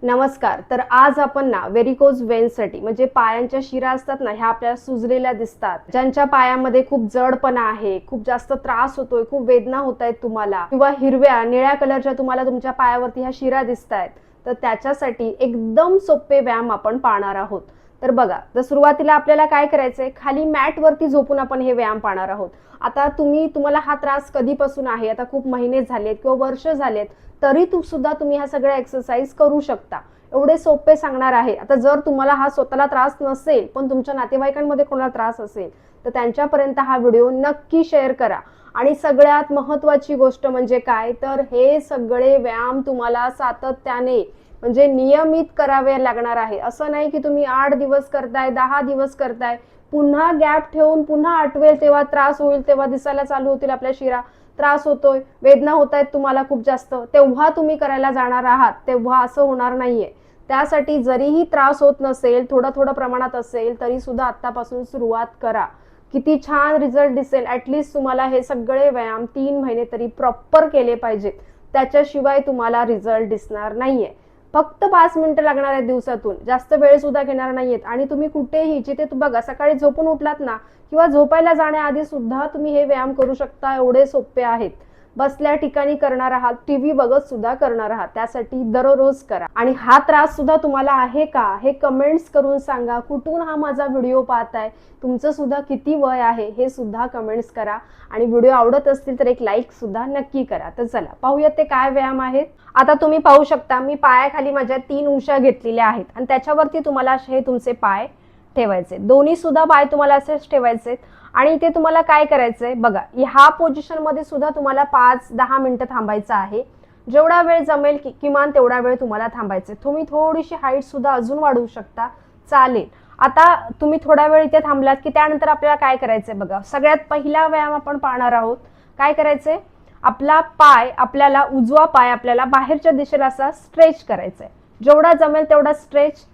नमस्कार. तर आज आपण ना व्हेरिकोज वेन्ससाठी म्हणजे पायांच्या शिरा असतात ना, ह्या आपल्याला सुजलेल्या दिसतात, ज्यांच्या पायामध्ये खूप जडपणा आहे, खूप जास्त त्रास होतोय, खूप वेदना होत आहेत तुम्हाला, किंवा हिरव्या निळ्या कलरच्या तुम्हाला तुमच्या पायावरती ह्या शिरा दिसतायत, तर त्याच्यासाठी एकदम सोपे व्यायाम आपण पाहणार आहोत. तर बघा, तर सुरुवातीला आपल्याला काय करायचंय, खाली मॅट वरती झोपून आपण हे व्यायाम पाहणार आहोत. आता तुम्हाला हा त्रास कधीपासून आहे, आता खूप महिने झालेत किंवा वर्ष झालेत, तरी सुद्धा तुम्ही ह्या सगळ्या एक्सरसाइज करू शकता. एवढे सोपे सांगणार आहे. आता जर तुम्हाला हा स्वतःला त्रास नसेल, पण तुमच्या नातेवाईकांमध्ये कोणाला त्रास असेल, तर त्यांच्यापर्यंत हा व्हिडिओ नक्की शेअर करा. आणि सगळ्यात महत्त्वाची गोष्ट म्हणजे काय, तर हे सगळे व्यायाम तुम्हाला सातत्याने म्हणजे नियमित करावे लागणार आहे. असं नाही की तुम्ही 8 दिवस करताय, 10 दिवस करताय, पुन्हा गॅप ठेवून पुन्हा आठवेल तेव्हा त्रास होईल, तेव्हा दिसायला चालू होतील आपल्या शिरा, त्रास होतोय, वेदना होत आहेत तुम्हाला खूप जास्त, तेव्हा तुम्ही करायला जाणार आहात, तेव्हा असं होणार नाहीये. त्यासाठी जरीही त्रास होत नसेल, थोडं प्रमाणात असेल, तरी सुद्धा आत्तापासून सुरुवात करा. किती छान रिझल्ट दिसेल. ऍटलीस्ट तुम्हाला हे सगळे व्यायाम 3 महिने तरी प्रॉपर केले पाहिजेत, त्याच्याशिवाय तुम्हाला रिझल्ट दिसणार नाहीये. फक्त 5 मिनिटं लागणार आहेत दिवसातून, जास्त वेळ सुद्धा घेणार नाहीयेत. आणि तुम्ही कुठेही, जिथे बघा, सकाळी झोपून उठलात ना, किंवा झोपायला जाण्याआधी सुद्धा तुम्ही हे व्यायाम करू शकता. एवढे सोपे आहेत. बसल्या ठिकाणी करणार आहात, टीव्ही बघत सुद्धा करणार आहात, त्यासाठी दररोज करा. आणि हा त्रास सुद्धा तुम्हाला आहे का, हे कमेंट्स करून सांगा. कुठून हा माझा व्हिडिओ पाहताय, तुमचं सुद्धा किती वय आहे, हे सुद्धा कमेंट्स करा. आणि व्हिडिओ आवडत असतील तर एक लाईक सुद्धा नक्की करा. तर चला पाहूयात ते काय व्यायाम आहेत. आता तुम्ही पाहू शकता, मी पायाखाली माझ्या 3 उंशा घेतलेल्या आहेत आणि त्याच्यावरती तुम्हाला हे तुमचे पाय ठेवायचे. दोन्ही सुद्धा पाय तुम्हाला असेच ठेवायचे. आणि इथे तुम्हाला काय करायचंय बघा, ह्या पोझिशन मध्ये सुद्धा तुम्हाला 5-10 मिनिटं थांबायचं आहे. जेवढा वेळ जमेल किमान तेवढा वेळ तुम्हाला थांबायचंय. तुम्ही थोडीशी हाईट सुद्धा अजून वाढवू शकता, चालेल. आता तुम्ही थोडा वेळ इथे थांबलात की त्यानंतर आपल्याला काय करायचंय बघा, सगळ्यात पहिला व्यायाम आपण पाहणार आहोत. काय करायचंय, आपला पाय, आपल्याला उजवा पाय आपल्याला बाहेरच्या दिशेला असा स्ट्रेच करायचा आहे. जेवढा जमेल तेवढा स्ट्रेच.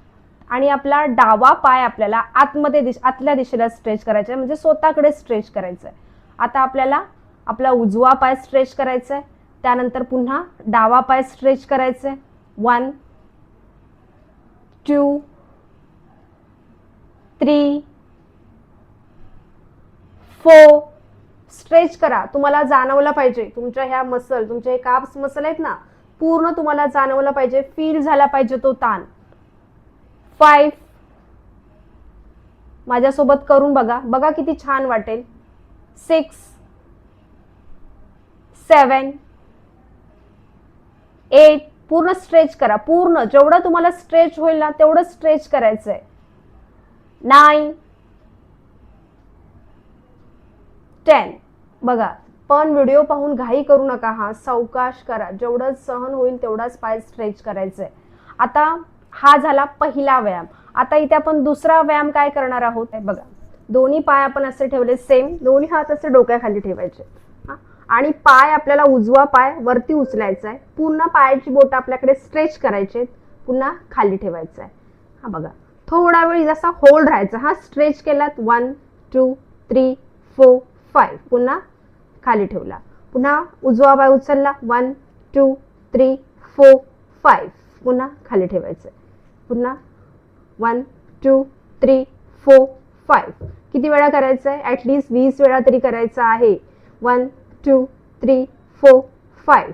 आणि आपला डावा पाय आपल्याला आतल्या दिशेला स्ट्रेच करायचा आहे, म्हणजे स्वतःकडे स्ट्रेच करायचं आहे. आता आपल्याला आपला उजवा पाय स्ट्रेच करायचा आहे, त्यानंतर पुन्हा डावा पाय स्ट्रेच करायचा आहे. 1 2 3 4 स्ट्रेच करा. तुम्हाला जाणवलं पाहिजे, तुमच्या ह्या मसल, तुमचे हे काप्स मसल आहेत ना, पूर्ण तुम्हाला जाणवलं पाहिजे, फील झाला पाहिजे तो ताण. 5 माझ्यासोबत करून बघा, बघा किती छान वाटेल. 6 7 8 पूर्ण स्ट्रेच करा, पूर्ण जेवढं तुम्हाला स्ट्रेच होईल ना तेवढं स्ट्रेच करायचंय. 9 10 बघा, पण व्हिडिओ पाहून घाई करू नका, हा सावकाश करा, जेवढं सहन होईल तेवढाच पाय स्ट्रेच करायचंय. आता हा झाला पहिला व्यायाम. आता इथे आपण दुसरा व्यायाम काय करणार आहोत बघा, दोन्ही पाय आपण असे ठेवले, सेम दोन्ही हात असे डोक्याखाली ठेवायचे. आणि पाय आपल्याला उजवा पाय वरती उचलायचा आहे, पुन्हा पायाची बोट आपल्याकडे स्ट्रेच करायचे, पुन्हा खाली ठेवायचं आहे. हा बघा, थोडा वेळ जसा होल्ड राहायचा. हा स्ट्रेच केलात, 1 2 3 4 5 पुन्हा खाली ठेवला, पुन्हा उजवा पाय उचलला, 1 2 3 4 5 पुन्हा खाली ठेवायचं, पुन्हा 1 2 3 4 5. किती वेळा करायचं आहे, ऍटलीस्ट 20 वेळा तरी करायचं आहे. 1 2 3 4 5.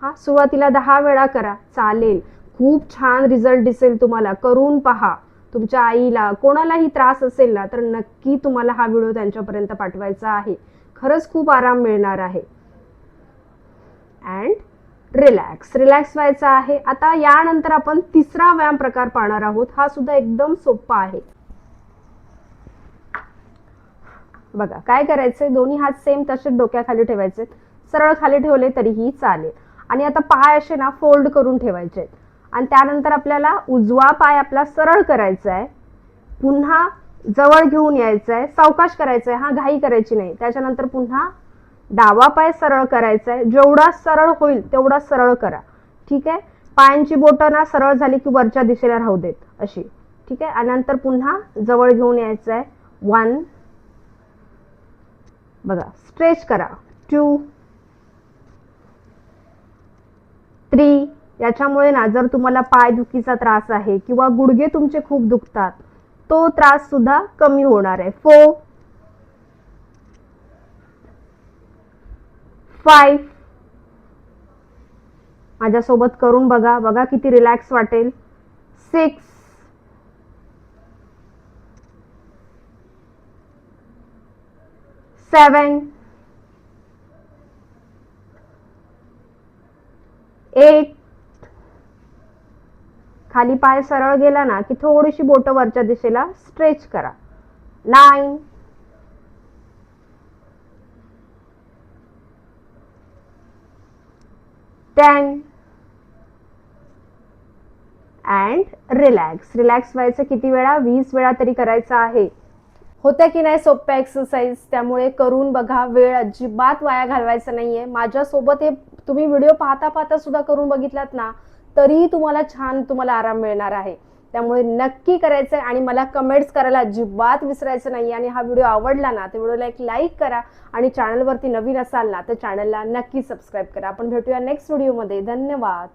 हा सुरुवातीला 10 वेळा करा, चालेल. खूप छान रिझल्ट दिसेल तुम्हाला, करून पहा. तुमच्या आईला, कोणालाही त्रास असेल ना, तर नक्की तुम्हाला हा व्हिडिओ त्यांच्यापर्यंत पाठवायचा आहे. खरंच खूप आराम मिळणार आहे. अँड रिलॅक्स व्हायचा आहे. आता यानंतर आपण तिसरा व्यायाम प्रकार पाहणार आहोत. हा सुद्धा एकदम सोपा आहे. बघा काय करायचंय, दोन्ही हात सेम तसेच डोक्याखाली ठेवायचे, सरळ खाली ठेवले तरीही चालेल. आणि आता पाय असे ना फोल्ड करून ठेवायचे. आणि त्यानंतर आपल्याला उजवा पाय आपला सरळ करायचा आहे, पुन्हा जवळ घेऊन यायचं आहे, सावकाश करायचं आहे, हा घाई करायची नाही. त्याच्यानंतर पुन्हा डावा पाय सरळ करायचा आहे, जेवढा सरळ होईल तेवढा सरळ करा, ठीक आहे. पायांची बोटं ना सरळ झाली की वरच्या दिशेला राहू देत अशी, ठीक आहे. आणि नंतर पुन्हा जवळ घेऊन यायचं आहे, 1 बघा स्ट्रेच करा, 2 3 याच्यामुळे ना जर तुम्हाला पाय दुखीचा त्रास आहे किंवा गुडघे तुमचे खूप दुखतात, तो त्रास सुद्धा कमी होणार आहे. 4 5 माझ्यासोबत करून बघा, बघा किती रिलॅक्स वाटेल. 6 7 8 खाली पाय सरळ गेला ना की थोडीशी बोटं वरच्या दिशेला स्ट्रेच करा. 9 10 अँड रिलॅक्स. रिलॅक्स व्हायचं किती वेळा? 20 वेळा तरी करायचं आहे. होत्या की नाही सोप्या एक्सरसाइज? त्यामुळे करून बघा. वेळ अजिबात वाया घालवायचा नाहीये. माझ्यासोबत हे तुम्ही व्हिडिओ पाहता पाहता सुद्धा करून बघितलात ना, तरीही तुम्हाला आराम मिळणार आहे. त्यामुळे नक्की करायचंय आणि मला कमेंट्स करायला अजिबात विसरायचं नाही. आणि हा व्हिडिओ आवडला ना तर व्हिडिओला एक लाईक करा आणि चॅनलवरती नवीन असाल ना तर चॅनलला नक्की सबस्क्राईब करा. आपण भेटूया नेक्स्ट व्हिडिओमध्ये. धन्यवाद.